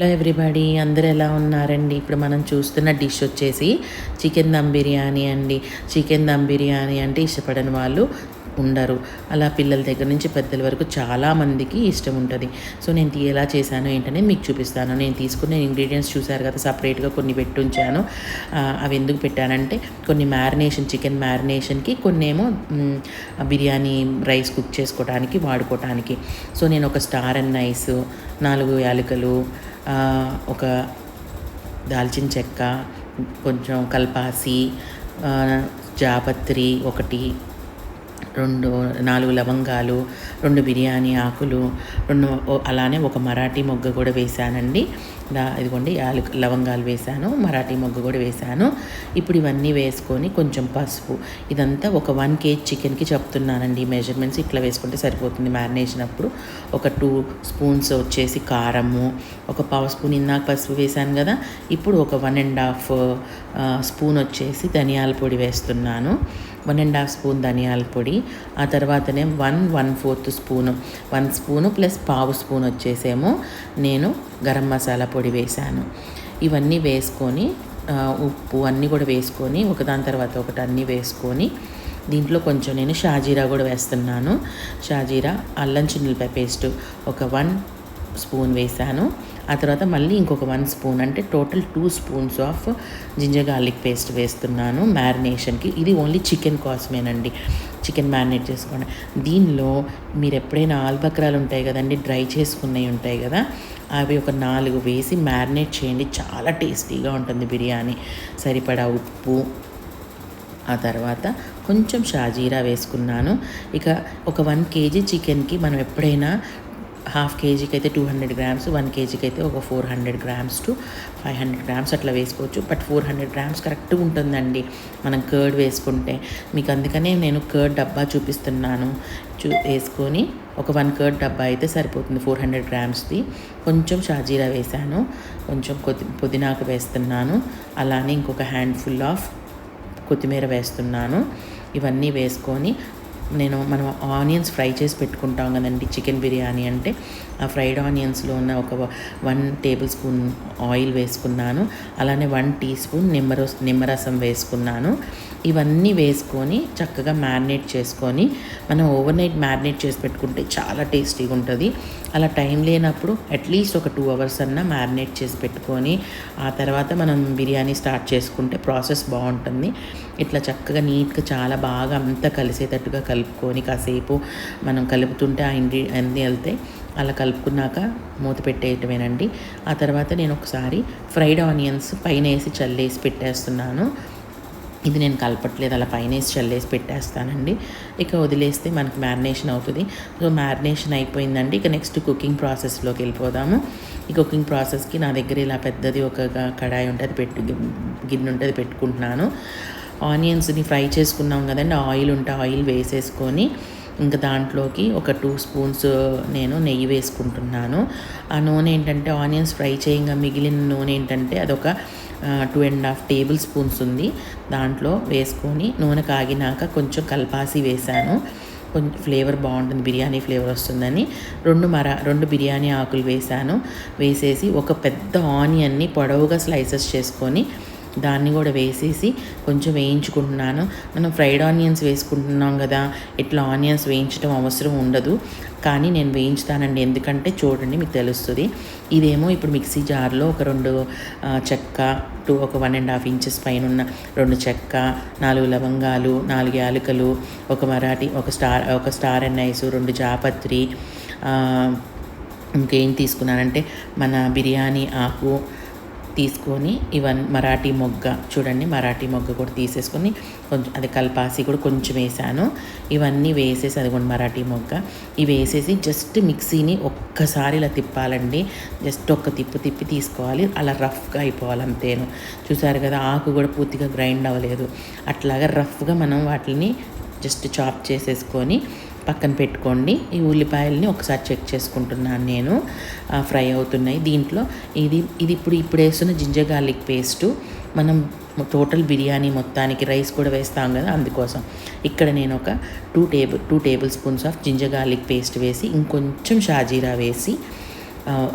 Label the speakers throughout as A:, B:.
A: Hello everybody, అందరూ ఎలా ఉన్నారండి? ఇప్పుడు మనం చూస్తున్న డిష్ వచ్చేసి చికెన్ దమ్ బిర్యానీ అండి. చికెన్ దమ్ బిర్యానీ అంటే ఇష్టపడని వాళ్ళు ఉండరు. అలా పిల్లల దగ్గర నుంచి పెద్దల వరకు చాలామందికి ఇష్టం ఉంటుంది. సో నేను ఎలా చేశాను ఏంటనేది మీకు చూపిస్తాను. నేను తీసుకున్న ఇంగ్రీడియంట్స్ చూసారు కదా, సపరేట్గా కొన్ని పెట్టుంచాను. అవి ఎందుకు పెట్టానంటే కొన్ని మ్యారినేషన్, చికెన్ మ్యారినేషన్కి, కొన్ని ఏమో బిర్యానీ రైస్ కుక్ చేసుకోవడానికి వాడుకోవటానికి. సో నేను ఒక స్టార్ అండ్ నైస్, 4 యాలకులు, ఒక దాల్చిన చెక్క, కొంచెం కల్పాసి, జాపత్రి ఒకటి, 4 లవంగాలు, 2 బిర్యానీ ఆకులు, అలానే ఒక మరాఠీ మొగ్గ కూడా వేసానండి. ఇదిగోండి లవంగాలు వేసాను, మరాఠీ మొగ్గ కూడా వేసాను. ఇప్పుడు ఇవన్నీ వేసుకొని కొంచెం పసుపు, ఇదంతా ఒక 1 kg చికెన్కి చెప్తున్నానండి. మెజర్మెంట్స్ ఇట్లా వేసుకుంటే సరిపోతుంది. మ్యారినేషన్ అప్పుడు ఒక 2 స్పూన్స్ వచ్చేసి కారము, ఒక 1/2 స్పూన్ ఇందాక పసుపు వేసాను కదా, ఇప్పుడు ఒక 1.5 స్పూన్ వచ్చేసి ధనియాల పొడి వేస్తున్నాను. 1.5 స్పూన్ ధనియాల పొడి, ఆ తర్వాతనే 1/4 స్పూను, 1 స్పూను ప్లస్ 1/2 స్పూన్ వచ్చేసేమో నేను గరం మసాలా పొడి వేశాను. ఇవన్నీ వేసుకొని ఉప్పు అన్నీ కూడా వేసుకొని ఒకదాని తర్వాత ఒకటి అన్నీ వేసుకొని దీంట్లో కొంచెం నేను షాజీరా కూడా వేస్తున్నాను. షాజీరా, అల్లం చిన్నులపాయ పేస్ట్ ఒక 1 స్పూన్ వేసాను. ఆ తర్వాత మళ్ళీ ఇంకొక 1 స్పూన్, అంటే total 2 spoons of ginger garlic paste వేస్తున్నాను మ్యారినేషన్కి. ఇది ఓన్లీ చికెన్ కోసమేనండి, చికెన్ మ్యారినేట్ చేసుకోండి. దీనిలో మీరు ఎప్పుడైనా ఆల్బక్రాలు ఉంటాయి కదండి, డ్రై చేసుకున్నవి ఉంటాయి కదా, అవి ఒక 4 వేసి మ్యారినేట్ చేయండి. చాలా టేస్టీగా ఉంటుంది బిర్యానీ. సరిపడా ఉప్పు, ఆ తర్వాత కొంచెం షాజీరా వేసుకున్నాను. ఇక ఒక 1 kg చికెన్కి మనం ఎప్పుడైనా 1/2 kgకి అయితే 200 గ్రామ్స్, 1 kgకి అయితే ఒక 400 గ్రామ్స్ టు 500 గ్రామ్స్ అట్లా వేసుకోవచ్చు. బట్ 400 గ్రామ్స్ కరెక్ట్గా ఉంటుందండి మనం కర్డ్ వేసుకుంటే. మీకు అందుకనే నేను కర్డ్ డబ్బా చూపిస్తున్నాను. వేసుకొని ఒక 1 కర్డ్ డబ్బా అయితే సరిపోతుంది 400 గ్రామ్స్ది. కొంచెం షాజీరా వేసాను, కొంచెం పుదీనాకు వేస్తున్నాను, అలానే ఇంకొక హ్యాండ్ఫుల్ ఆఫ్ కొత్తిమీర వేస్తున్నాను. ఇవన్నీ వేసుకొని మనం ఆనియన్స్ ఫ్రై చేసి పెట్టుకుంటాం కదండి చికెన్ బిర్యానీ అంటే, ఆ ఫ్రైడ్ ఆనియన్స్లో ఉన్న ఒక 1 టేబుల్ స్పూన్ ఆయిల్ వేసుకున్నాను. అలానే 1 టీ స్పూన్ నిమ్మరసం వేసుకున్నాను. ఇవన్నీ వేసుకొని చక్కగా మ్యారినేట్ చేసుకొని, మనం ఓవర్ నైట్ మ్యారినేట్ చేసి పెట్టుకుంటే చాలా టేస్టీగా ఉంటుంది. అలా టైం లేనప్పుడు అట్లీస్ట్ ఒక 2 అవర్స్ అన్నా మ్యారినేట్ చేసి పెట్టుకొని ఆ తర్వాత మనం బిర్యానీ స్టార్ట్ చేసుకుంటే ప్రాసెస్ బాగుంటుంది. ఇట్లా చక్కగా నీట్గా చాలా బాగా అంతా కలిసేటట్టుగా కలుపుకొని కాసేపు మనం కలుపుతుంటే అన్నీ వెళ్తే అలా కలుపుకున్నాక మూత పెట్టేయటమేనండి. ఆ తర్వాత నేను ఒకసారి ఫ్రైడ్ ఆనియన్స్ పైన వేసి చల్లేసి పెట్టేస్తున్నాను. ఇది నేను కలపట్లేదు, అలా పైన వేసి చల్లేసి పెట్టేస్తానండి. ఇక వదిలేస్తే మనకి మ్యారినేషన్ అవుతుంది. సో మ్యారినేషన్ అయిపోయిందండి. ఇక నెక్స్ట్ కుకింగ్ ప్రాసెస్లోకి వెళ్ళిపోదాము. ఈ కుకింగ్ ప్రాసెస్కి నా దగ్గర ఇలా పెద్దది ఒక కడాయి ఉంటుంది, గిన్నె ఉంటుంది, పెట్టుకుంటున్నాను. ఆనియన్స్ని ఫ్రై చేసుకున్నాం కదండి, ఆయిల్ వేసేసుకొని ఇంకా దాంట్లోకి ఒక 2 స్పూన్స్ నేను నెయ్యి వేసుకుంటున్నాను. ఆ నూనె ఏంటంటే ఆనియన్స్ ఫ్రై చేయంగా మిగిలిన నూనె ఏంటంటే అదొక 2.5 టేబుల్ స్పూన్స్ ఉంది. దాంట్లో వేసుకొని నూనె కాగినాక కొంచెం కల్పాసి వేసాను. కొంచెం ఫ్లేవర్ బాగుంటుంది, బిర్యానీ ఫ్లేవర్ వస్తుందని 2 బిర్యానీ ఆకులు వేసాను. వేసేసి ఒక పెద్ద ఆనియన్ని పొడవుగా స్లైసెస్ చేసుకొని దాన్ని కూడా వేసేసి కొంచెం వేయించుకుంటున్నాను. మనం ఫ్రైడ్ ఆనియన్స్ వేసుకుంటున్నాం కదా, ఇట్లా ఆనియన్స్ వేయించడం అవసరం ఉండదు, కానీ నేను వేయించుతానండి. ఎందుకంటే చూడండి మీకు తెలుస్తుంది. ఇదేమో ఇప్పుడు మిక్సీ జార్లో ఒక 2 చెక్క, ఒక 1.5 ఇంచెస్ పైన ఉన్న 2 చెక్క, 4 లవంగాలు, 4 యాలకులు, ఒక స్టార్ ఎన్నైస్, 2 జాపత్రి, ఇంకేం తీసుకున్నానంటే మన బిర్యానీ ఆకు తీసుకొని మరాఠీ మొగ్గ, చూడండి మరాఠీ మొగ్గ కూడా తీసేసుకొని కొంచెం అది కల్పాసి కూడా కొంచెం వేసాను. ఇవన్నీ వేసేసి అదిగోండి మరాఠీ మొగ్గ, ఇవి వేసేసి జస్ట్ మిక్సీని ఒక్కసారి ఇలా తిప్పాలండి. జస్ట్ ఒక్క తిప్పి తీసుకోవాలి, అలా రఫ్గా అయిపోవాలి అంతేను. చూసారు కదా, ఆకు కూడా పూర్తిగా గ్రైండ్ అవ్వలేదు. అట్లాగా రఫ్గా మనం వాటిని జస్ట్ చాప్ చేసేసుకొని పక్కన పెట్టుకోండి. ఈ ఉల్లిపాయలని ఒకసారి చెక్ చేసుకుంటున్నాను నేను, ఫ్రై అవుతున్నాయి. దీంట్లో ఇది ఇప్పుడు వేస్తున్న జింజర్ గార్లిక్ పేస్టు మనం టోటల్ బిర్యానీ మొత్తానికి రైస్ కూడా వేస్తాం కదా, అందుకోసం ఇక్కడ నేను ఒక 2 table spoons of ginger garlic paste వేసి ఇంకొంచెం షాజీరా వేసి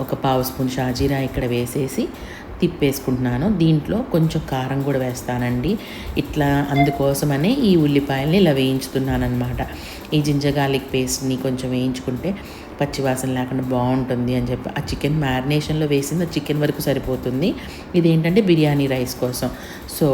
A: ఒక పావు స్పూన్ షాజీరా ఇక్కడ వేసేసి తిప్పేసుకుంటున్నాను. దీంట్లో కొంచెం కారం కూడా వేస్తానండి. ఇట్లా అందుకోసమనే ఈ ఉల్లిపాయల్ని ఇలా వేయించుతున్నానమాట. ఈ జింజర్ గార్లిక్ పేస్ట్ని కొంచెం వేయించుకుంటే పచ్చివాసన లేకుండా బాగుంటుంది అని చెప్పి ఆ చికెన్ మ్యారినేషన్లో వేసింది ఆ చికెన్ వరకు సరిపోతుంది. ఇదేంటంటే బిర్యానీ రైస్ కోసం. సో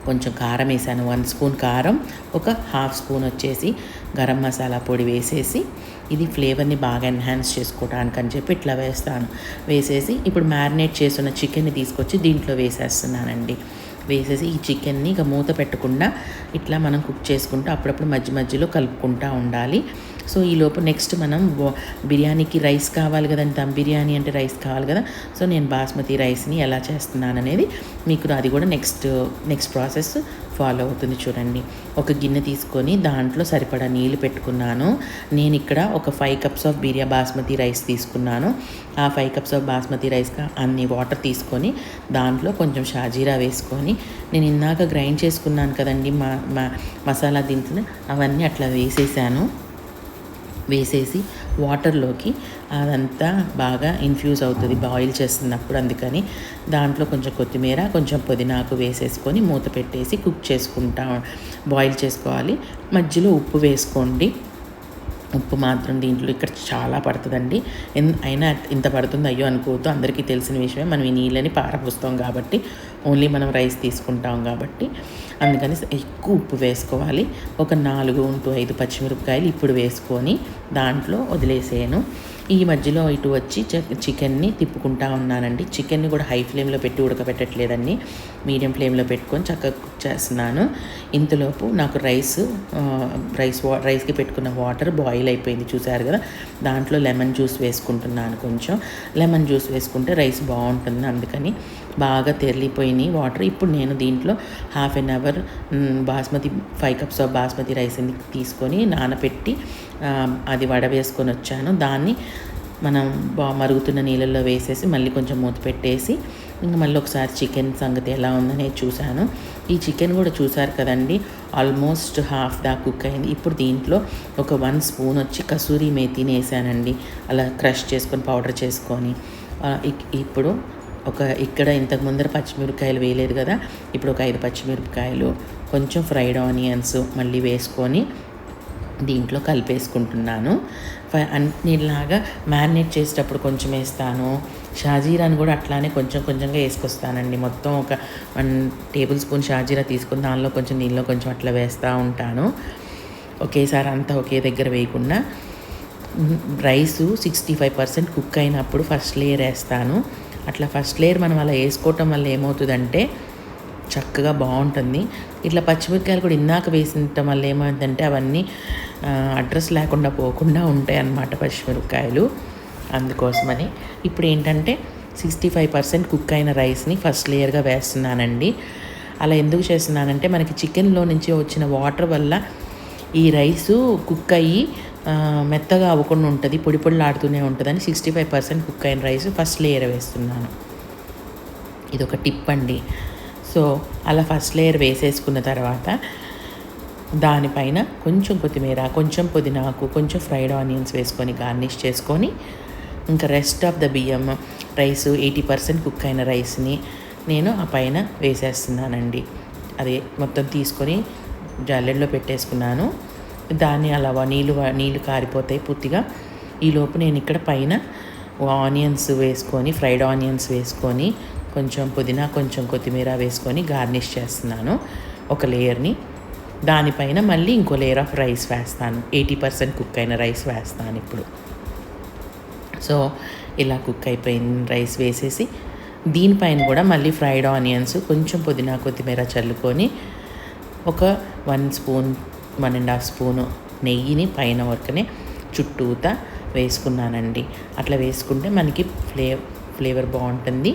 A: కొంచెం కారం వేసాను, 1 స్పూన్ కారం, ఒక హాఫ్ స్పూన్ వచ్చేసి గరం మసాలా పొడి వేసేసి ఇది ఫ్లేవర్ని బాగా ఎన్హాన్స్ చేసుకోవడానికి అని చెప్పి ఇట్లా వేసేసి ఇప్పుడు మ్యారినేట్ చేస్తున్న చికెన్ని తీసుకొచ్చి దీంట్లో వేసేస్తున్నానండి. వేసేసి ఈ చికెన్ని ఇక మూత పెట్టకుండా ఇట్లా మనం కుక్ చేసుకుంటూ అప్పుడప్పుడు మధ్యలో కలుపుకుంటూ ఉండాలి. సో ఈలోపు నెక్స్ట్ మనం బిర్యానీకి రైస్ కావాలి కదండి, దమ్ బిర్యానీ అంటే రైస్ కావాలి కదా. సో నేను బాస్మతి రైస్ని ఎలా చేస్తున్నాను అనేది మీకు అది కూడా నెక్స్ట్ ప్రాసెస్ ఫాలో అవుతుంది చూడండి. ఒక గిన్నె తీసుకొని దాంట్లో సరిపడా నీళ్ళు పెట్టుకున్నాను. నేను ఇక్కడ ఒక 5 కప్స్ ఆఫ్ బాస్మతి రైస్ తీసుకున్నాను. ఆ 5 కప్స్ ఆఫ్ బాస్మతి రైస్గా అన్ని వాటర్ తీసుకొని దాంట్లో కొంచెం షాజీరా వేసుకొని నేను ఇందాక గ్రైండ్ చేసుకున్నాను కదండి మసాలా దీంట్లో అవన్నీ అట్లా వేసేసి వాటర్లోకి అదంతా బాగా ఇన్ఫ్యూజ్ అవుతుంది బాయిల్ చేస్తున్నప్పుడు. అందుకని దాంట్లో కొంచెం కొత్తిమీర, కొంచెం పుదీనాకు వేసేసుకొని మూత పెట్టేసి బాయిల్ చేసుకోవాలి. మధ్యలో ఉప్పు వేసుకోండి. ఉప్పు మాత్రం దీంట్లో ఇక్కడ చాలా పడుతుందండి. అయినా ఇంత పడుతుంది అయ్యో అనుకోవద్దు, అందరికీ తెలిసిన విషయమే. మనం ఈ నీళ్ళని పారపోస్తాం కాబట్టి, ఓన్లీ మనం రైస్ తీసుకుంటాం కాబట్టి అందుకని ఎక్కువ ఉప్పు వేసుకోవాలి. ఒక 4 to 5 పచ్చిమిరపకాయలు ఇప్పుడు వేసుకొని దాంట్లో వదిలేసాను. ఈ మధ్యలో ఇటు వచ్చి చికెన్ని తిప్పుకుంటా ఉన్నానండి. చికెన్ని కూడా హై ఫ్లేమ్లో పెట్టి ఉడకబెట్టట్లేదండి, మీడియం ఫ్లేమ్లో పెట్టుకొని చక్కగా కుక్ చేస్తున్నాను. ఇంతలోపు నాకు రైస్కి పెట్టుకున్న వాటర్ బాయిల్ అయిపోయింది చూసారు కదా. దాంట్లో లెమన్ జ్యూస్ వేసుకుంటున్నాను. కొంచెం లెమన్ జ్యూస్ వేసుకుంటే రైస్ బాగుంటుంది, అందుకని బాగా తెరిలిపోయినాయి వాటర్. ఇప్పుడు నేను దీంట్లో half an hour 5 cups of basmati రైస్ని తీసుకొని నానబెట్టి అది వడవేసుకొని వచ్చాను. దాన్ని మనం మరుగుతున్న నీళ్ళల్లో వేసేసి మళ్ళీ కొంచెం మూత పెట్టేసి ఇంకా మళ్ళీ ఒకసారి చికెన్ సంగతి ఎలా ఉందనేది చూశాను. ఈ చికెన్ కూడా చూసారు కదండి, ఆల్మోస్ట్ హాఫ్ దా కుక్ అయింది. ఇప్పుడు దీంట్లో ఒక 1 స్పూన్ వచ్చి కసూరి మేతిని వేసానండి, అలా క్రష్ చేసుకొని పౌడర్ చేసుకొని. ఇప్పుడు ఇక్కడ ఇంతకు ముందర పచ్చిమిరపకాయలు వేయలేదు కదా, ఇప్పుడు ఒక 5 పచ్చిమిరపకాయలు, కొంచెం ఫ్రైడ్ ఆనియన్స్ మళ్ళీ వేసుకొని దీంట్లో కలిపేసుకుంటున్నాను. అన్నిలాగా మ్యారినేట్ చేసేటప్పుడు కొంచెం వేస్తాను, షాజీరాని కూడా అట్లానే కొంచెంగా వేసుకొస్తానండి. మొత్తం ఒక 1 టేబుల్ స్పూన్ షాజీరా తీసుకుని దానిలో కొంచెం నీళ్ళలో కొంచెం అట్లా వేస్తూ ఉంటాను. ఒకేసారి అంతా ఒకే దగ్గర వేయకుండా. రైసు 65% కుక్ అయినప్పుడు ఫస్ట్ లేయర్ వేస్తాను. అట్లా ఫస్ట్ లేయర్ మనం అలా వేసుకోవటం వల్ల ఏమవుతుందంటే చక్కగా బాగుంటుంది. ఇట్లా పచ్చిమిరపకాయలు కూడా ఇందాక వేసిండటం వల్ల ఏమవుతుందంటే అవన్నీ అడ్రస్ లేకుండా పోకుండా ఉంటాయి అన్నమాట పచ్చిమిరపకాయలు. అందుకోసమని ఇప్పుడు ఏంటంటే 65% కుక్ అయిన రైస్ని ఫస్ట్ లేయర్గా వేస్తున్నానండి. అలా ఎందుకు చేస్తున్నానంటే మనకి చికెన్లో నుంచి వచ్చిన వాటర్ వల్ల ఈ రైసు కుక్ అయ్యి మెత్తగా అవ్వకుండా ఉంటుంది, పొడి పొడిలాడుతూనే ఉంటుందని 65% కుక్ అయిన రైస్ ఫస్ట్ లేయర్ వేస్తున్నాను. ఇదొక టిప్ అండి. సో అలా ఫస్ట్ లేయర్ వేసేసుకున్న తర్వాత దానిపైన కొంచెం కొత్తిమీర, కొంచెం పుదీనాకు, కొంచెం ఫ్రైడ్ ఆనియన్స్ వేసుకొని గార్నిష్ చేసుకొని ఇంకా రెస్ట్ ఆఫ్ ద బియ్యం రైస్ 80% కుక్ అయిన రైస్ని నేను ఆ పైన వేసేస్తున్నానండి. అది మొత్తం తీసుకొని జల్లెడలో పెట్టేసుకున్నాను. దాన్ని అలా నీళ్ళు కారిపోతాయి పూర్తిగా. ఈలోపు నేను ఇక్కడ పైన ఆనియన్స్ వేసుకొని, ఫ్రైడ్ ఆనియన్స్ వేసుకొని, కొంచెం పుదీనా, కొంచెం కొత్తిమీర వేసుకొని గార్నిష్ చేస్తున్నాను ఒక లేయర్ని. దానిపైన మళ్ళీ ఇంకో లేయర్ ఆఫ్ రైస్ వేస్తాను, 80% కుక్ అయిన రైస్ వేస్తాను ఇప్పుడు. సో ఇలా కుక్ అయిపోయిన రైస్ వేసేసి దీనిపైన కూడా మళ్ళీ ఫ్రైడ్ ఆనియన్స్, కొంచెం పుదీనా, కొత్తిమీర చల్లుకొని ఒక 1 స్పూన్ 1.5 స్పూను నెయ్యిని పైన వరకనే చుట్టూతా వేసుకున్నానండి. అట్లా వేసుకుంటే మనకి ఫ్లేవర్ బాగుంటుంది,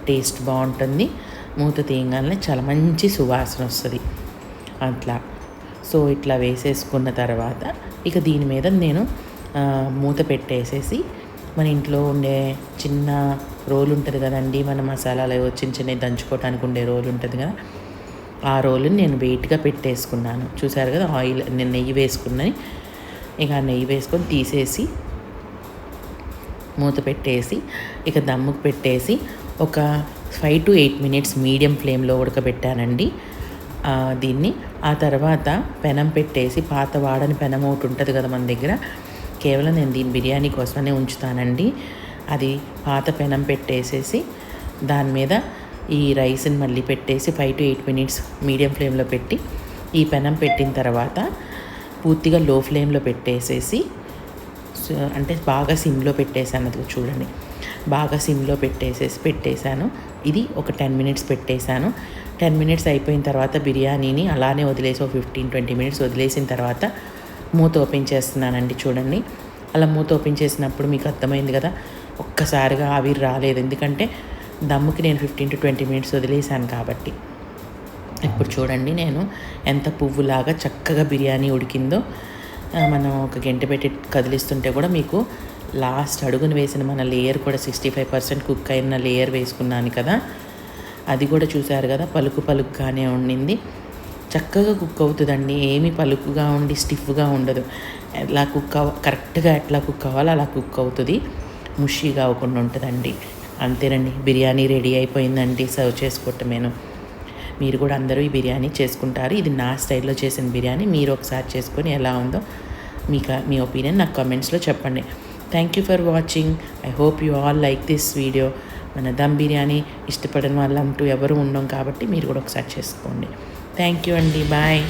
A: టేస్ట్ బాగుంటుంది. మూత తీయగానే చాలా మంచి సువాసన వస్తుంది అట్లా. సో ఇట్లా వేసేసుకున్న తర్వాత ఇక దీని మీద నేను మూత పెట్టేసేసి మన ఇంట్లో ఉండే చిన్న రోలు ఉంటుంది కదండి, మన మసాలాలు చిన్న దంచుకోవడానికి ఉండే రోలు ఉంటుంది కదా, ఆ రోలుని నేను వెయిట్గా పెట్టేసుకున్నాను. చూసారు కదా, నేను నెయ్యి వేసుకున్నాను. ఇక ఆ నెయ్యి వేసుకొని తీసేసి మూత పెట్టేసి ఇక దమ్ముకు పెట్టేసి ఒక 5 to 8 మినిట్స్ మీడియం ఫ్లేమ్లో ఉడకబెట్టానండి దీన్ని. ఆ తర్వాత పెనం పెట్టేసి, పాత వాడని పెనం ఒకటి ఉంటుంది కదా మన దగ్గర, కేవలం నేను దీని బిర్యానీ కోసమనే ఉంచుతానండి. అది పాత పెనం పెట్టేసేసి దాని మీద ఈ రైస్ని మళ్ళీ పెట్టేసి 5 to 8 మినిట్స్ మీడియం ఫ్లేమ్లో పెట్టి, ఈ పెనం పెట్టిన తర్వాత పూర్తిగా లో ఫ్లేమ్లో పెట్టేసేసి, అంటే బాగా సిమ్లో పెట్టేశాను. అది చూడండి, బాగా సిమ్లో పెట్టేశాను. ఇది ఒక 10 మినిట్స్ పెట్టేశాను. 10 మినిట్స్ అయిపోయిన తర్వాత బిర్యానీని అలానే వదిలేసి ఒక 15-20 మినిట్స్ వదిలేసిన తర్వాత మూత ఓపెన్ చేస్తున్నానండి. చూడండి, అలా మూత ఓపెన్ చేసినప్పుడు మీకు అర్థమైంది కదా, ఒక్కసారిగా ఆవిరి రాలేదు, ఎందుకంటే దమ్ముకి నేను 15 to 20 మినిట్స్ వదిలేశాను కాబట్టి. ఇప్పుడు చూడండి నేను ఎంత పువ్వులాగా చక్కగా బిర్యానీ ఉడికిందో. మనం ఒక గంట పెట్టి కదిలిస్తుంటే కూడా మీకు లాస్ట్ అడుగును వేసిన మన లేయర్ కూడా 65% కుక్ అయిన లేయర్ వేసుకున్నాను కదా, అది కూడా చూసారు కదా, పలుకుగానే ఉండింది. చక్కగా కుక్ అవుతుందండి, ఏమీ పలుకుగా ఉండి స్టిఫ్గా ఉండదు. ఎలా కరెక్ట్గా ఎట్లా కుక్ అవ్వాలో అలా కుక్ అవుతుంది, ముషిగా అవ్వకుండా ఉంటుందండి. అంతేనండి, బిర్యానీ రెడీ అయిపోయిందండి. సర్వ్ చేసుకోవటమేను. మీరు కూడా అందరూ ఈ బిర్యానీ చేసుకుంటారు. ఇది నా స్టైల్లో చేసిన బిర్యానీ. మీరు ఒకసారి చేసుకొని ఎలా ఉందో మీ ఒపీనియన్ నాకు కామెంట్స్లో చెప్పండి. Thank you for watching. I hope you all like this video. మన దమ్ బిర్యానీ ఇష్టపడని వాళ్ళంటూ ఎవరు ఉండం కాబట్టి మీరు కూడా ఒకసారి చేసుకోండి. థ్యాంక్ యూ అండి. బాయ్.